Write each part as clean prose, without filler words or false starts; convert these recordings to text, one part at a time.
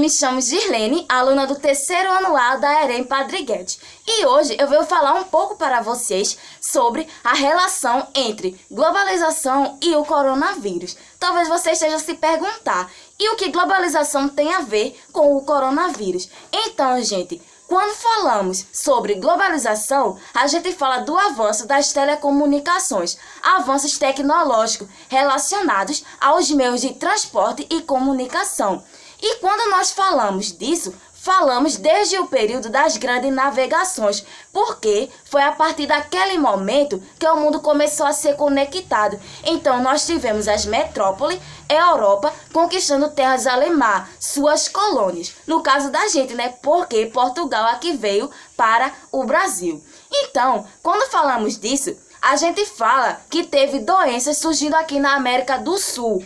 me chamo Girlene, aluna do terceiro ano A da EREM Padre Guedes. E hoje eu vou falar um pouco para vocês sobre a relação entre globalização e o coronavírus. Talvez você esteja a se perguntar, e o que globalização tem a ver com o coronavírus? Então, gente, quando falamos sobre globalização, a gente fala do avanço das telecomunicações, avanços tecnológicos relacionados aos meios de transporte e comunicação. E quando nós falamos disso, falamos desde o período das grandes navegações, porque foi a partir daquele momento que o mundo começou a ser conectado. Então nós tivemos as metrópoles, Europa, conquistando terras alemãs, suas colônias. No caso da gente, né? Porque Portugal aqui veio para o Brasil. Então, quando falamos disso, a gente fala que teve doenças surgindo aqui na América do Sul,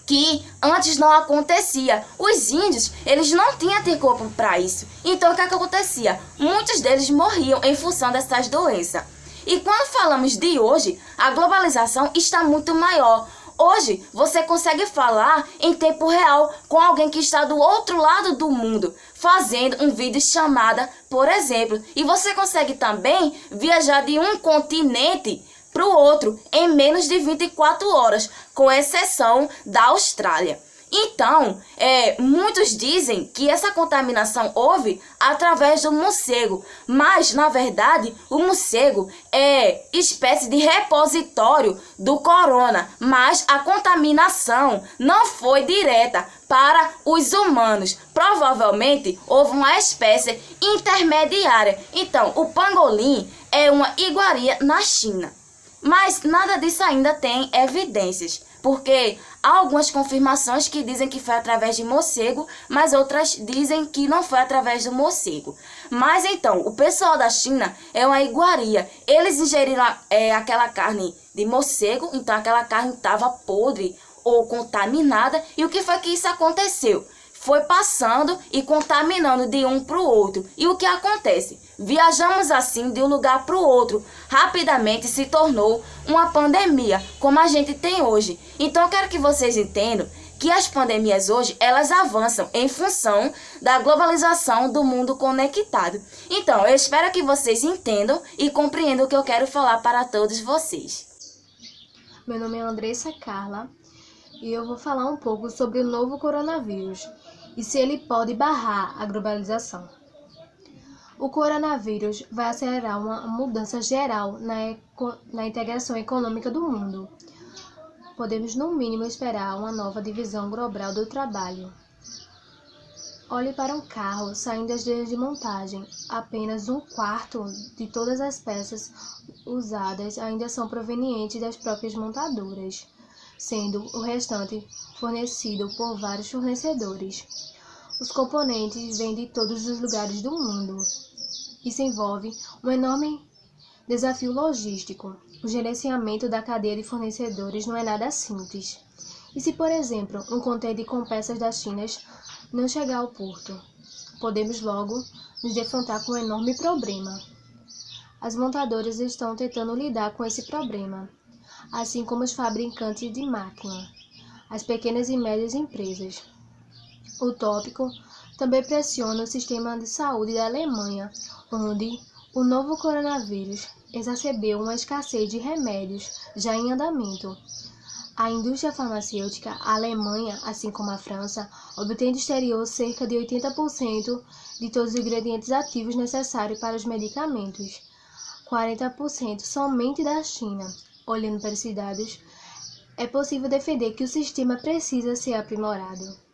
que antes não acontecia. Os índios, eles não tinham anticorpo para isso. Então, o que acontecia? Muitos deles morriam em função dessas doenças. E quando falamos de hoje, a globalização está muito maior. Hoje, você consegue falar em tempo real com alguém que está do outro lado do mundo, fazendo um vídeo chamada, por exemplo. E você consegue também viajar de um continente para o outro em menos de 24 horas, com exceção da Austrália. Então, muitos dizem que essa contaminação houve através do morcego, mas, na verdade, o morcego é espécie de repositório do corona, mas a contaminação não foi direta para os humanos. Provavelmente, houve uma espécie intermediária. Então, o pangolim é uma iguaria na China. Mas nada disso ainda tem evidências, porque há algumas confirmações que dizem que foi através de morcego, mas outras dizem que não foi através do morcego. Mas então, o pessoal da China é uma iguaria. Eles ingeriram aquela carne de morcego, então aquela carne estava podre ou contaminada. E o que foi que isso aconteceu? Foi passando e contaminando de um para o outro. E o que acontece? Viajamos assim de um lugar para o outro. Rapidamente se tornou uma pandemia, como a gente tem hoje. Então eu quero que vocês entendam que as pandemias hoje, elas avançam em função da globalização do mundo conectado. Então eu espero que vocês entendam e compreendam o que eu quero falar para todos vocês. Meu nome é Andressa Carla e eu vou falar um pouco sobre o novo coronavírus e se ele pode barrar a globalização. O coronavírus vai acelerar uma mudança geral na integração econômica do mundo. Podemos, no mínimo, esperar uma nova divisão global do trabalho. Olhe para um carro saindo das linhas de montagem. Apenas um quarto de todas as peças usadas ainda são provenientes das próprias montadoras, sendo o restante fornecido por vários fornecedores. Os componentes vêm de todos os lugares do mundo. Isso envolve um enorme desafio logístico. O gerenciamento da cadeia de fornecedores não é nada simples. E se, por exemplo, um contêiner com peças da China não chegar ao porto? Podemos logo nos defrontar com um enorme problema. As montadoras estão tentando lidar com esse problema, assim como os fabricantes de máquina, as pequenas e médias empresas. O tópico também pressiona o sistema de saúde da Alemanha, onde o novo coronavírus exacerbou uma escassez de remédios já em andamento. A indústria farmacêutica, a Alemanha, assim como a França, obtém do exterior cerca de 80% de todos os ingredientes ativos necessários para os medicamentos, 40% somente da China. Olhando para esses dados, é possível defender que o sistema precisa ser aprimorado.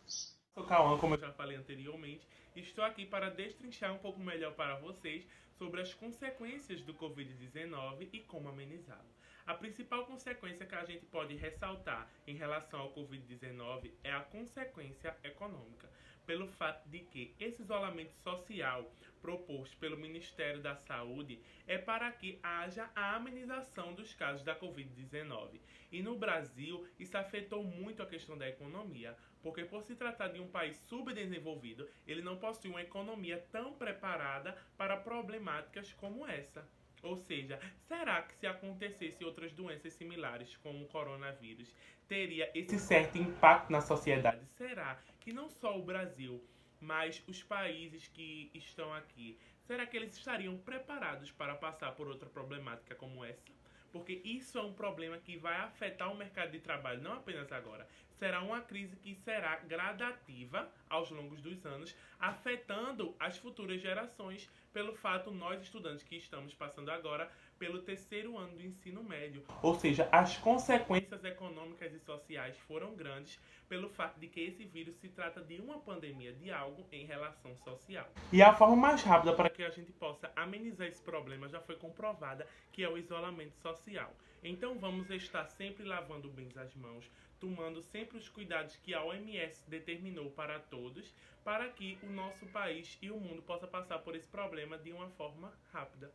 Sou Cauã, como eu já falei anteriormente, e estou aqui para destrinchar um pouco melhor para vocês sobre as consequências do Covid-19 e como amenizá-lo. A principal consequência que a gente pode ressaltar em relação ao Covid-19 é a consequência econômica, pelo fato de que esse isolamento social proposto pelo Ministério da Saúde é para que haja a amenização dos casos da Covid-19. E no Brasil, isso afetou muito a questão da economia, porque por se tratar de um país subdesenvolvido, ele não possui uma economia tão preparada para problemáticas como essa. Ou seja, será que se acontecesse outras doenças similares como o coronavírus, teria esse certo impacto na sociedade? Será que não só o Brasil, mas os países que estão aqui, será que eles estariam preparados para passar por outra problemática como essa? Porque isso é um problema que vai afetar o mercado de trabalho, não apenas agora. Será uma crise que será gradativa aos longos dos anos, afetando as futuras gerações, pelo fato nós estudantes que estamos passando agora pelo terceiro ano do ensino médio. Ou seja, as consequências econômicas e sociais foram grandes pelo fato de que esse vírus se trata de uma pandemia de algo em relação social. E a forma mais rápida para que a gente possa amenizar esse problema já foi comprovada, que é o isolamento social. Então vamos estar sempre lavando bem as mãos, tomando sempre os cuidados que a OMS determinou para todos, para que o nosso país e o mundo possa passar por esse problema de uma forma rápida.